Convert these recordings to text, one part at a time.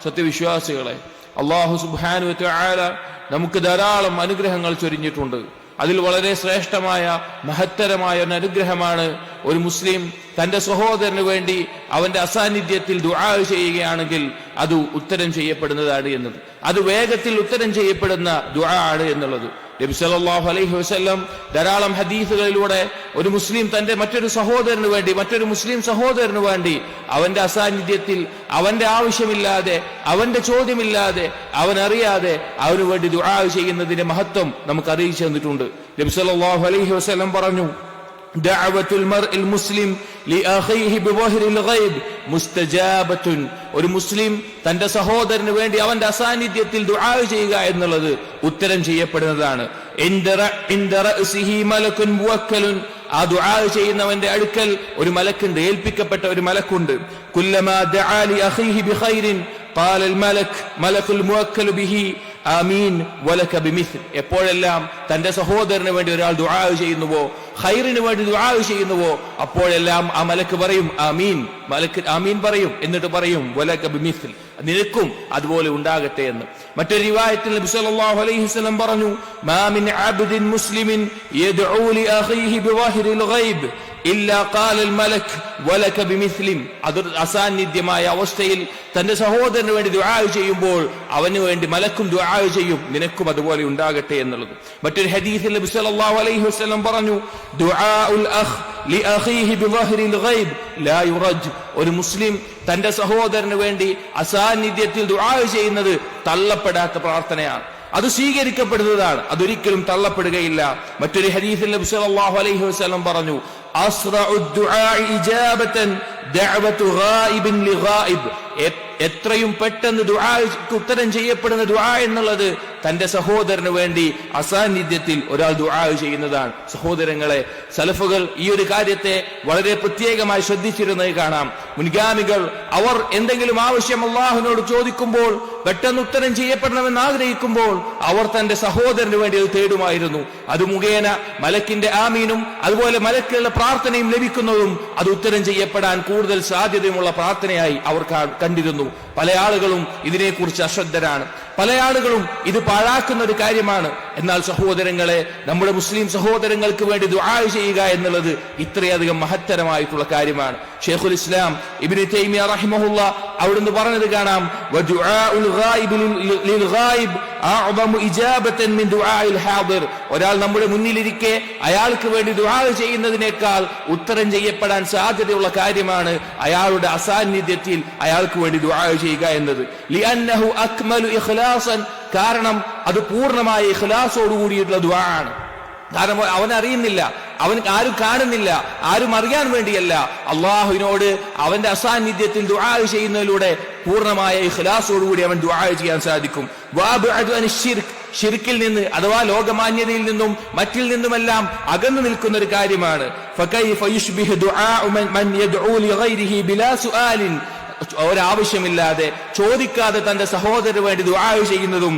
സത്യവിശ്വാസികളെ, അല്ലാഹു സുബ്ഹാനഹു വ തആല നമുക്ക് ധാരാളം അനുഗ്രഹങ്ങൾ ചൊരിഞ്ഞിട്ടുണ്ട്. അതിൽ വളരെ ശ്രേഷ്ഠമായ മഹത്തരമായ ഒരു അനുഗ്രഹമാണ് ഒരു മുസ്ലിം തന്റെ സഹോദരന് വേണ്ടി അവന്റെ അസാന്നിധ്യത്തിൽ ദുആ ചെയ്യുകയാണെങ്കിൽ അത് ഉത്തരം ചെയ്യപ്പെടുന്നതാണ് എന്നത്. അത് വേഗത്തിൽ ഉത്തരം ചെയ്യപ്പെടുന്ന ദുആ ആണ് എന്നുള്ളത്. നബി സല്ലല്ലാഹു അലൈഹി വസല്ലം ധാരാളം ഹദീസുകളിലൂടെ ഒരു മുസ്ലിം തന്റെ മറ്റൊരു സഹോദരന് വേണ്ടി, മറ്റൊരു മുസ്ലിം സഹോദരന് വേണ്ടി അവന്റെ അസാന്നിധ്യത്തിൽ, അവന്റെ ആവശ്യമില്ലാതെ, അവന്റെ ചോദ്യമില്ലാതെ, അവനറിയാതെ അവന് വേണ്ടി ദുആ ചെയ്യുന്നതിന്റെ മഹത്വം നമുക്ക് അറിയിച്ചു തന്നിട്ടുണ്ട്. നബി സല്ലല്ലാഹു അലൈഹി വസല്ലം പറഞ്ഞു, ദഅവത്തുൽ മർഇൽ മുസ്ലിം ലിഅഖീഹി ബിവഹ്രിൽ ഗൈബ് മുസ്തജാബത്തുൻ. ഒരു മുസ്ലിം തന്റെ സഹോദരന് വേണ്ടി അവന്റെ അസാന്നിധ്യത്തിൽ ദുആ ചെയ്യുക എന്നുള്ളത് ഉത്തരം ചെയ്യപ്പെടുന്നതാണ്. ഇൻദ റഅസിഹി മലകുൻ മുവക്കലുൻ. ആ ദുആ ചെയ്യുന്നവന്റെ അടുക്കൽ ഒരു മലക്കുണ്ട്, ഏൽപ്പിക്കപ്പെട്ട ഒരു മലക്കുണ്ട്. കുല്ലമാ ദഅ ലി അഖീഹി ബിഖൈറിൻ ഖാല അൽ മലകുൽ മുവക്കലു ബിഹി ആമീൻ വലക ബിമിസ്ൽ. എപ്പോഴെല്ലാം തന്റെ സഹോദരന് വേണ്ടി ഒരാൾ ദുആ ചെയ്യുന്നുവോ, ഖൈറിന് വേണ്ടി ദുആ ചെയ്യുന്നുവോ, അപ്പോഴെല്ലാം ആ മലക്ക് പറയും ആമീൻ. മലക്ക് ആമീൻ പറയും, എന്നിട്ട് പറയും വലക ബിമിസ്ൽ, നിനക്കും അതുപോലെ ഉണ്ടാകട്ടെ എന്ന്. മറ്റൊരു റിവായത്തിൽ നബി സല്ലല്ലാഹു അലൈഹി വസല്ലം പറഞ്ഞു, മാ മിൻ അബ്ദിൻ മുസ്ലിമിൻ യദ്ഉ ലി അഖീഹി ബിവഹ്രിൽ ഗൈബ് ഇല്ലാ ഖാലൽ മലക് വലക ബിമിസ്ലിം. അത് അസാന്നിധ്യമായ അവസ്ഥയിൽ തന്റെ സഹോദരന് വേണ്ടി ദുആ ചെയ്യുമ്പോൾ അവന് വേണ്ടി മലക്കും ദുആ ചെയ്യും, നിനക്കും അതുപോലെ ഉണ്ടാകട്ടെ എന്നുള്ളത്. മറ്റൊരു ഹദീസിൽ നബി സല്ലല്ലാഹു അലൈഹി വസല്ലം പറഞ്ഞു, ദുആഉൽ അഖ് ലിഅഖീഹി ബിവഹ്രിൽ ഗൈബ് ലാ യുറജ്. ഒരു മുസ്ലിം തന്റെ സഹോദരന് വേണ്ടി അസാന്നിധ്യത്തിൽ ദുആ ചെയ്യുന്നത് തള്ളപ്പെടാത്ത പ്രാർത്ഥനയാണ്, അത് സ്വീകരിക്കപ്പെടുന്നതാണ്, അതൊരിക്കലും തള്ളപ്പെടുകയില്ല. മറ്റൊരു ഹദീസിൽ നബി സല്ലല്ലാഹു അലൈഹി വസല്ലം പറഞ്ഞു, അസ്റഉ ദുആഇ ഇജാബതൻ ദഅവതു ഗായിബിൻ ലിഗായിബ്. എത്രയും പെട്ടെന്ന് ദുആക്ക് ഉത്തരം ചെയ്യപ്പെടുന്ന ദുആ എന്നുള്ളത് തന്റെ സഹോദരന് വേണ്ടി അസാന്നിധ്യത്തിൽ ഒരാൾ ദുആ ചെയ്യുന്നതാണ്. സഹോദരങ്ങളെ, സലഫുകൾ ഈ ഒരു കാര്യത്തെ വളരെ പ്രത്യേകമായി ശ്രദ്ധിച്ചിരുന്നത് കാണാം. മുൻഗാമികൾ അവർ എന്തെങ്കിലും ആവശ്യം അല്ലാഹുവിനോട് ചോദിക്കുമ്പോൾ, പെട്ടെന്ന് ഉത്തരം ചെയ്യപ്പെടണമെന്ന് ആഗ്രഹിക്കുമ്പോൾ അവർ തന്റെ സഹോദരന് വേണ്ടി അത് തേടുമായിരുന്നു. അത് മുഖേന മലക്കിന്റെ ആമീനും അതുപോലെ മലക്കുകളുടെ പ്രാർത്ഥനയും ലഭിക്കുന്നതും അത് ഉത്തരം ചെയ്യപ്പെടാൻ കൂടുതൽ സാധ്യതയുമുള്ള പ്രാർത്ഥനയായി അവർ കണ്ടിരുന്നു. പല ആളുകളും ഇതിനെക്കുറിച്ച് അശ്രദ്ധരാണ്, പല ആളുകളും ഇത് പാഴാക്കുന്ന ഒരു കാര്യമാണ്. എന്നാൽ സഹോദരങ്ങളെ, നമ്മുടെ മുസ്ലിം സഹോദരങ്ങൾക്ക് വേണ്ടി ദുആ ചെയ്യുക എന്നുള്ളത് ഇത്രയധികം മഹത്തരമായിട്ടുള്ള കാര്യമാണ്. ശൈഖുൽ ഇസ്ലാം ഇബ്നു തൈമിയ റഹിമഹുല്ലാ അവിടുന്ന് പറഞ്ഞത് കാണാം, വദുആഉൽ ഗായിബ് ലിൽ ഗായിബ് അഅ്ദമു ഇജാബതൻ മിൻ ദുആഇൽ ഹാദിർ. ഒരാൾ നമ്മുടെ മുന്നിലിരിക്കെ അയാൾക്ക് വേണ്ടി ദുആ ചെയ്യുന്നതിനേക്കാൾ ഉത്തരം ചെയ്യപ്പെടാൻ സാധ്യതയുള്ള കാര്യമാണ് അയാളുടെ അസാന്നിധ്യത്തിൽ അയാൾക്ക് വേണ്ടി ദുആ ചെയ്യുക എന്നത്. ലിഅന്നഹു അക്മലു ഇഖ്ലാസൻ. കാരണം അത് പൂർണ്ണമായ ഇഖ്ലാസോട് കൂടിയിട്ടുള്ള ദുആ ആണ്. കാരണം അവൻ അറിയുന്നില്ല, അവൻ ആരും കാണുന്നില്ല, ആരും അറിയാൻ വേണ്ടിയല്ല. അള്ളാഹുവിനോട് അവന്റെ അസാന്നിധ്യത്തിൽ ദുആ ചെയ്യുന്നതിലൂടെ പൂർണ്ണമായ ഇഖ്ലാസോടുകൂടി അവൻ ദുആ ചെയ്യാൻ സാധിക്കും. ശിർക്കിൽ നിന്ന് അഥവാ ലോകമാന്യതയിൽ നിന്നും മറ്റിൽ നിന്നുമെല്ലാം അകന്നു നിൽക്കുന്ന ഒരു കാര്യമാണ്. ഫകൈഫ യുശ്ബിഹു ദുആഉ മൻ യദ്ഉ ലിഗൈരിഹി ബിലാ സുആലിൻ. ഒരാവശ്യമില്ലാതെ ചോദിക്കാതെ തന്റെ സഹോദരന് വേണ്ടി ദുആ ചെയ്യുന്നതും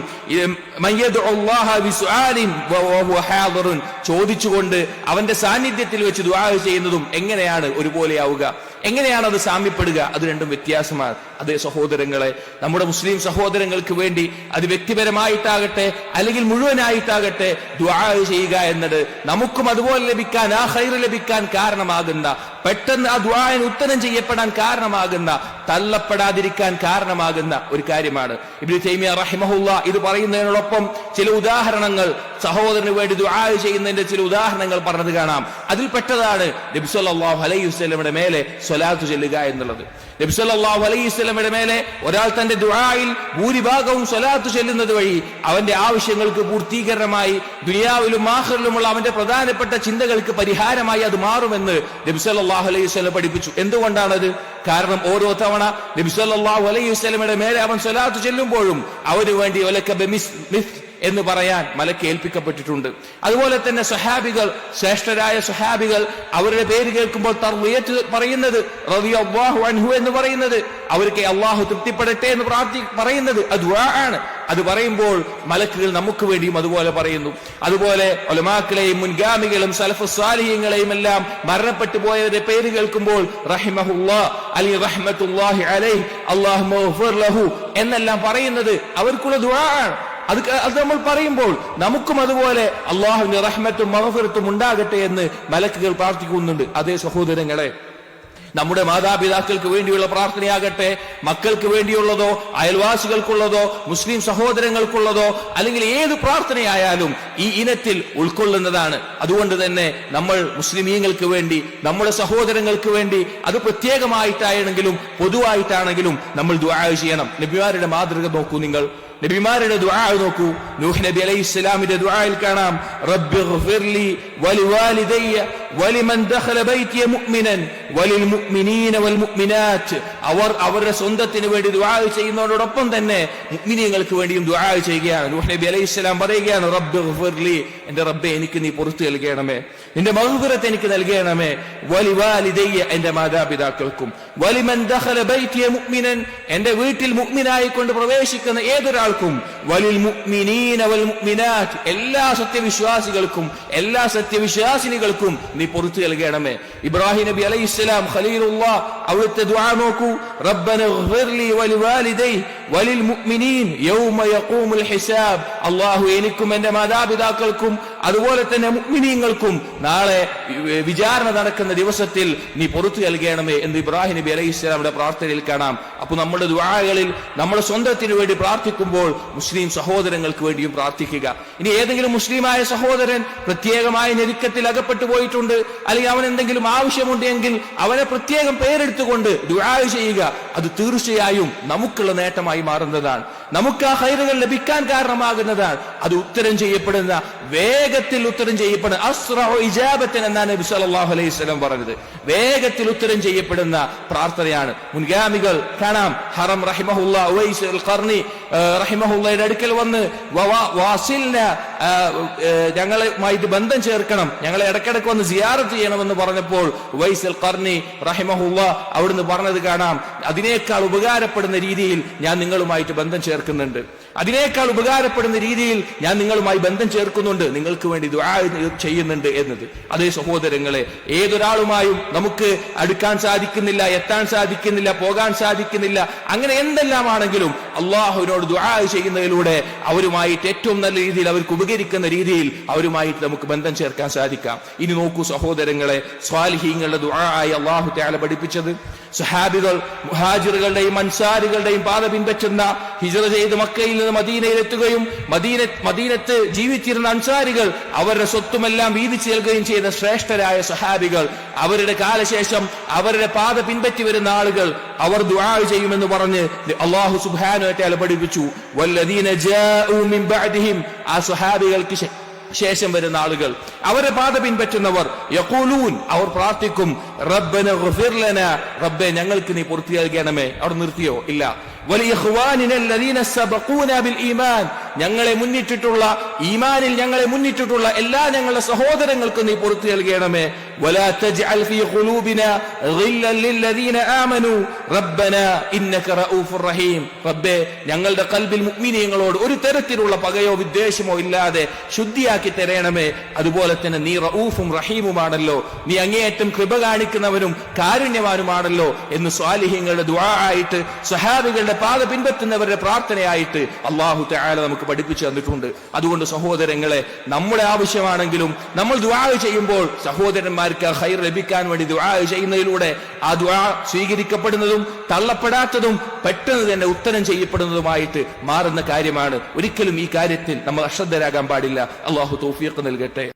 ചോദിച്ചുകൊണ്ട് അവന്റെ സാന്നിധ്യത്തിൽ വെച്ച് ദുആ ചെയ്യുന്നതും എങ്ങനെയാണ് ഒരുപോലെയാവുക? എങ്ങനെയാണ് അത് സാമ്യപ്പെടുക? അത് രണ്ടും വ്യത്യാസമാണ്. അതേ സഹോദരങ്ങളെ, നമ്മുടെ മുസ്ലിം സഹോദരങ്ങൾക്ക് വേണ്ടി അത് വ്യക്തിപരമായിട്ടാകട്ടെ അല്ലെങ്കിൽ മുഴുവനായിട്ടാകട്ടെ ദുആ ചെയ്യുക എന്നത് നമുക്കും അതുപോലെ ലഭിക്കാൻ, ആ ഖൈർ ലഭിക്കാൻ കാരണമാകുന്ന, പെട്ടെന്ന് ആ ദുആന് ഉത്തരം ചെയ്യപ്പെടാൻ കാരണമാകുന്ന, തള്ളപ്പെടാതിരിക്കാൻ കാരണമാകുന്ന ഒരു കാര്യമാണ്. ഇബ്നു തൈമിയ റഹിമഹുല്ലാ ഇത് പറയുന്നതിനോടൊപ്പം ചില ഉദാഹരണങ്ങൾ, സഹോദരന് വേണ്ടി ദുആ ചെയ്യുന്നതിന്റെ ചില ഉദാഹരണങ്ങൾ പറഞ്ഞത് കാണാം. അതിൽപ്പെട്ടതാണ് നബി സല്ലല്ലാഹു അലൈഹി വസല്ലമയുടെ മേലെ സ്വലാത്ത് ചൊല്ലുക എന്നുള്ളത്. നബി സല്ലല്ലാഹു അലൈഹി വസല്ലമയുടെ മേലെ ഒരാൾ തന്റെ ദുആയിൽ ഭൂരിഭാഗവും സ്വലാത്ത് ചൊല്ലുന്നത് വഴി അവന്റെ ആവശ്യങ്ങൾക്ക് പൂർത്തീകരണമായി ദുനിയാവിലും ആഖിറത്തിലുമുള്ള അവന്റെ പ്രധാനപ്പെട്ട ചിന്തകൾക്ക് പരിഹാരമായി അത് മാറുമെന്ന് നബി സല്ലല്ലാഹു അലൈഹി വസല്ലം പഠിപ്പിച്ചു. എന്തുകൊണ്ടാണത്? കാരണം ഓരോ തവണ നബി സല്ലല്ലാഹു അലൈഹി വസല്ലമയുടെ മേലെ അവൻ സ്വലാത്ത് ചൊല്ലുമ്പോഴും അവന് വേണ്ടി വലക ബിമിസ്ൽ എന്ന് പറയാൻ മലക്ക് ഏൽപ്പിക്കപ്പെട്ടിട്ടുണ്ട്. അതുപോലെ തന്നെ സ്വഹാബികൾ, ശ്രേഷ്ഠരായ സ്വഹാബികൾ അവരുടെ പേര് കേൾക്കുമ്പോൾ തർവിയത്ത് പറയുന്നത്, റളിയല്ലാഹു അൻഹു എന്ന് പറയുന്നത്, അവർക്ക് അള്ളാഹു തൃപ്തിപ്പെടട്ടെ എന്ന് പറയുന്നത് ദുആ ആണ്. അത് പറയുമ്പോൾ മലക്കുകൾ നമുക്ക് വേണ്ടിയും അതുപോലെ പറയുന്നു. അതുപോലെ ഉലമാക്കളെയും മുൻഗാമികളും സലഫുസ് സാലിഹീങ്ങളെയും എല്ലാം മരണപ്പെട്ടു പോയവരുടെ പേര് കേൾക്കുമ്പോൾ റഹിമഹുല്ലാഹ് അലി റഹ്മത്തുല്ലാഹി അലൈഹി അല്ലാഹുമ്മ ഗ്ഫിർ ലഹു എന്നെല്ലാം പറയുന്നത് അവർക്കുള്ള ദുആ ആണ്. അത് നമ്മൾ പറയുമ്പോൾ നമുക്കും അതുപോലെ അള്ളാഹുവിന്റെ റഹ്മത്തും മഗ്ഫിറത്തും ഉണ്ടാകട്ടെ എന്ന് മലക്കുകൾ പ്രാർത്ഥിക്കുന്നുണ്ട്. അതേ സഹോദരങ്ങളെ, നമ്മുടെ മാതാപിതാക്കൾക്ക് വേണ്ടിയുള്ള പ്രാർത്ഥനയാകട്ടെ, മക്കൾക്ക് വേണ്ടിയുള്ളതോ അയൽവാസികൾക്കുള്ളതോ മുസ്ലിം സഹോദരങ്ങൾക്കുള്ളതോ അല്ലെങ്കിൽ ഏത് പ്രാർത്ഥനയായാലും ഈ ഇനത്തിൽ ഉൾക്കൊള്ളുന്നതാണ്. അതുകൊണ്ട് തന്നെ നമ്മൾ മുസ്ലിമീങ്ങൾക്ക് വേണ്ടി, നമ്മുടെ സഹോദരങ്ങൾക്ക് വേണ്ടി, അത് പ്രത്യേകമായിട്ടാണെങ്കിലും പൊതുവായിട്ടാണെങ്കിലും നമ്മൾ ദുആ ചെയ്യണം. നബിമാരുടെ മാതൃക നോക്കൂ, നിങ്ങൾ നബിമാരുടെ ദുആ നോക്കൂ. നൂഹ് നബി അലൈഹിസ്സലാമിന്റെ ദുആയിൽ കാണാം, റബ്ബി ഗ്ഫിർലി വലിവാലിദയ്യ വലിമൻ ദഖല ബൈതിയ മുഅ്മിനൻ വലിൽ മുഅ്മിനീന വൽ മുഅ്മിനാത്ത്. അവരുടെ സ്വന്തത്തിന് വേണ്ടി ദുആ ചെയ്യുന്നതോടൊപ്പം തന്നെ മുഅ്മിനീങ്ങൾക്ക് വേണ്ടിയും ദുആ ചെയ്യുകയാണ്. നൂഹ് നബി അലൈഹിസ്സലാം പറയുകയാണ്, റബ്ബി ഗ്ഫിർലി, എന്റെ റബ്ബേ എനിക്ക് നീ പുറത്തു നൽകണമേ, നിന്റെ മഗ്ഫിറത്ത് എനിക്ക് നൽകണമേ, വലിവാലിദയ്യ, എന്റെ മാതാപിതാക്കൾക്കും, വലിമൻ ദഖല ബൈതിയ മുഅ്മിനൻ, എന്റെ വീട്ടിൽ മുഅ്മിനായി കൊണ്ട് പ്രവേശിക്കുന്ന ഏതൊരാൾക്കും, വലിൽ മുഅ്മിനീന വൽ മുഅ്മിനാത്ത്, എല്ലാ സത്യവിശ്വാസികൾക്കും എല്ലാ സത്യവിശ്വാസിനികൾക്കും നീ പുറത്തു നൽകണമേ. ഇബ്രാഹിം നബി അലൈഹിസ്സലാം ഖലീലുല്ലാഹ്, അവിടുത്തെ ദുആ നോക്കൂ, റബ്ബന ഗ്ഫിർലി വലിവാലിദൈ വലിൽ മുഅ്മിനീൻ യൗമ യഖൂമുൽ ഹിസാബ്. അല്ലാഹു എനിക്കും എന്റെ മാതാപിതാക്കൾക്കും അതുപോലെ തന്നെ മുഅ്മിനീങ്ങൾക്കും നാളെ വിചാരണ നടക്കുന്ന ദിവസത്തിൽ നീ പുറത്തു നൽകണമേ എന്ന് ഇബ്രാഹിം നബി അലൈഹിസ്സലാമിന്റെ പ്രാർത്ഥനയിൽ കാണാം. അപ്പോൾ നമ്മുടെ ദുആകളിൽ നമ്മുടെ സ്വന്തത്തിന് വേണ്ടി പ്രാർത്ഥിക്കുമ്പോൾ മുസ്ലിം സഹോദരങ്ങൾക്ക് വേണ്ടിയും പ്രാർത്ഥിക്കുക. ഇനി ഏതെങ്കിലും മുസ്ലിമായ സഹോദരൻ പ്രത്യേകമായ ഞെരുക്കത്തിൽ അകപ്പെട്ടു പോയിട്ടുണ്ട്, അല്ലെങ്കിൽ അവൻ എന്തെങ്കിലും ആവശ്യമുണ്ടെങ്കിൽ അവനെ പ്രത്യേകം പേരെടുത്തുകൊണ്ട് ദുആ ചെയ്യുക. അത് തീർച്ചയായും നമുക്കുള്ള നേട്ടമായി മാറുന്നതാണ്, നമുക്ക് ആ ഖൈറുകൾ ലഭിക്കാൻ കാരണമാകുന്നതാണ്. അത് ഉത്തരം ചെയ്യപ്പെടുന്ന, വേഗത്തിൽ ഉത്തരം ചെയ്യപ്പെടുന്ന, അസ്റഉ ഇജാബത്തൻ എന്നാണ് നബി സല്ലല്ലാഹു അലൈഹി വസല്ലം പറഞ്ഞത്. വേഗത്തിൽ ഉത്തരം ചെയ്യപ്പെടുന്ന പ്രാർത്ഥനയാണ്. മുൻഗാമികൾ കാണാം, ഹറം റഹിമഹുല്ലാ ഉവൈസ് അൽ ഖർനി റഹിമഹുല്ലയുടെ അടുക്കൽ വന്ന് വാസിൽന, ഞങ്ങളുമായിട്ട് ബന്ധം ചേർക്കണം, ഞങ്ങളെ ഇടയ്ക്കിടയ്ക്ക് വന്ന് സിയാറത്ത് ചെയ്യണമെന്ന് പറഞ്ഞപ്പോൾ ഉവൈസ് അൽ ഖർനി റഹിമഹുല്ലാ അവിടുന്ന് പറഞ്ഞത് കാണാം, അതിനേക്കാൾ ഉപകാരപ്പെടുന്ന രീതിയിൽ ഞാൻ നിങ്ങളുമായിട്ട് ബന്ധം ചേർക്കുന്നുണ്ട്, അതിനേക്കാൾ ഉപകാരപ്പെടുന്ന രീതിയിൽ ഞാൻ നിങ്ങളുമായി ബന്ധം ചേർക്കുന്നുണ്ട്, നിങ്ങൾക്ക് വേണ്ടി ദുആ ചെയ്യുന്നുണ്ട് എന്നത്. അതേ സഹോദരങ്ങളെ, ഏതൊരാളുമായും നമുക്ക് അടുക്കാൻ സാധിക്കുന്നില്ല, എത്താൻ സാധിക്കുന്നില്ല, പോകാൻ സാധിക്കുന്നില്ല, അങ്ങനെ എന്തെല്ലാമാണെങ്കിലും അള്ളാഹുവിനോട് ദുആ ചെയ്യുന്നതിലൂടെ അവരുമായിട്ട് ഏറ്റവും നല്ല രീതിയിൽ, അവർക്ക് ഉപകരിക്കുന്ന രീതിയിൽ അവരുമായിട്ട് നമുക്ക് ബന്ധം ചേർക്കാൻ സാധിക്കാം. ഇനി നോക്കൂ സഹോദരങ്ങളെ, സ്വാലിഹീങ്ങളുടെ ദുആ ആയി അള്ളാഹു തആല പഠിപ്പിച്ചത്, സഹാബികൾ മുഹാജിറുകളുടെയും അൻസാരികളുടെയും പാത പിൻപറ്റുന്ന, ഹിജ്റ ചെയ്ത് മക്കയിൽ നിന്ന് മദീനയിലെത്തുകയും മദീനത്ത് ജീവിച്ചിരുന്ന അൻസാരികൾ അവരുടെ സ്വത്തുമെല്ലാം വീതിച്ചു നൽകുകയും ചെയ്ത ശ്രേഷ്ഠരായ സഹാബികൾ, അവരുടെ കാലശേഷം അവരുടെ പാത പിൻപറ്റി വരുന്ന ആളുകൾ അവർ ദുആ ചെയ്യുമെന്ന് പറഞ്ഞ് അല്ലാഹു സുബ്ഹാനഹു വ തആല പഠിപ്പിച്ചു. വല്ലദീന ജാഊ മിൻ ബഅദിഹിം, ആ സഹാബികൾക്ക് ശേഷം വരുന്ന ആളുകൾ, അവരെ പാത പിൻപറ്റുന്നവർ, യഖൂലൂൻ, അവർ പ്രാർത്ഥിക്കും, റബ്ബന ഗ്ഫിർ ലനാ, റബ്ബേ ഞങ്ങൾക്ക് നീ പുറത്തു നൽകണമേ. അവിടെ നിർത്തിയോ? ഇല്ല. വലിഇഖ്വാനിന അല്ലദീന സബഖൂനാ ബിൽ ഈമാൻ, ഞങ്ങളെ മുന്നിട്ടിട്ടുള്ള, ഈമാനിൽ ഞങ്ങളെ മുന്നിട്ടിട്ടുള്ള എല്ലാ ഞങ്ങളുടെ സഹോദരങ്ങൾക്കും നീ പുറത്തു നൽകണമേ. വലാ തജ്അൽ ഫീ ഖുലൂബിനാ ഗില്ലൻ ലില്ലദീന ആമനൂ റബ്ബനാ ഇന്നക റഊഫുർ റഹീം, റബ്ബേ ഞങ്ങളുടെ ഖൽബിൽ മുഅ്മിനീങ്ങളോട് ഒരു തരത്തിലുള്ള പകയോ വിദ്വേഷമോ ഇല്ലാതെ ശുദ്ധിയാക്കി തരണമേ. അതുപോലെ തന്നെ നീ റഊഫും റഹീമുമാണല്ലോ, നീ അങ്ങേയറ്റം കൃപ കാണിക്കുന്നവനും കാരുണ്യവാനുമാണല്ലോ എന്ന് സ്വാലിഹീങ്ങളുടെ ദുആ ആയിട്ട്, സഹാബികളുടെ പാത പിൻപറ്റുന്നവരുടെ പ്രാർത്ഥനയായിട്ട് അല്ലാഹു തആല നമുക്ക് പഠിപ്പിച്ചു തന്നിട്ടുണ്ട്. അതുകൊണ്ട് സഹോദരങ്ങളെ, നമ്മുടെ ആവശ്യമാണെങ്കിലും നമ്മൾ ദുആ ചെയ്യുമ്പോൾ സഹോദരന്മാർക്ക് ഖൈർ ലഭിക്കാൻ വേണ്ടി ദുആ ചെയ്യുന്നതിലൂടെ ആ ദുആ സ്വീകരിക്കപ്പെടുന്നതും തള്ളപ്പെടാത്തതും പെട്ടെന്ന് തന്നെ ഉത്തരം ചെയ്യപ്പെടുന്നതുമായിട്ട് മാറുന്ന കാര്യമാണ്. ഒരിക്കലും ഈ കാര്യത്തിൽ നമ്മൾ അശ്രദ്ധരാകാൻ പാടില്ല. അല്ലാഹു തൗഫീഖ് നൽകട്ടെ.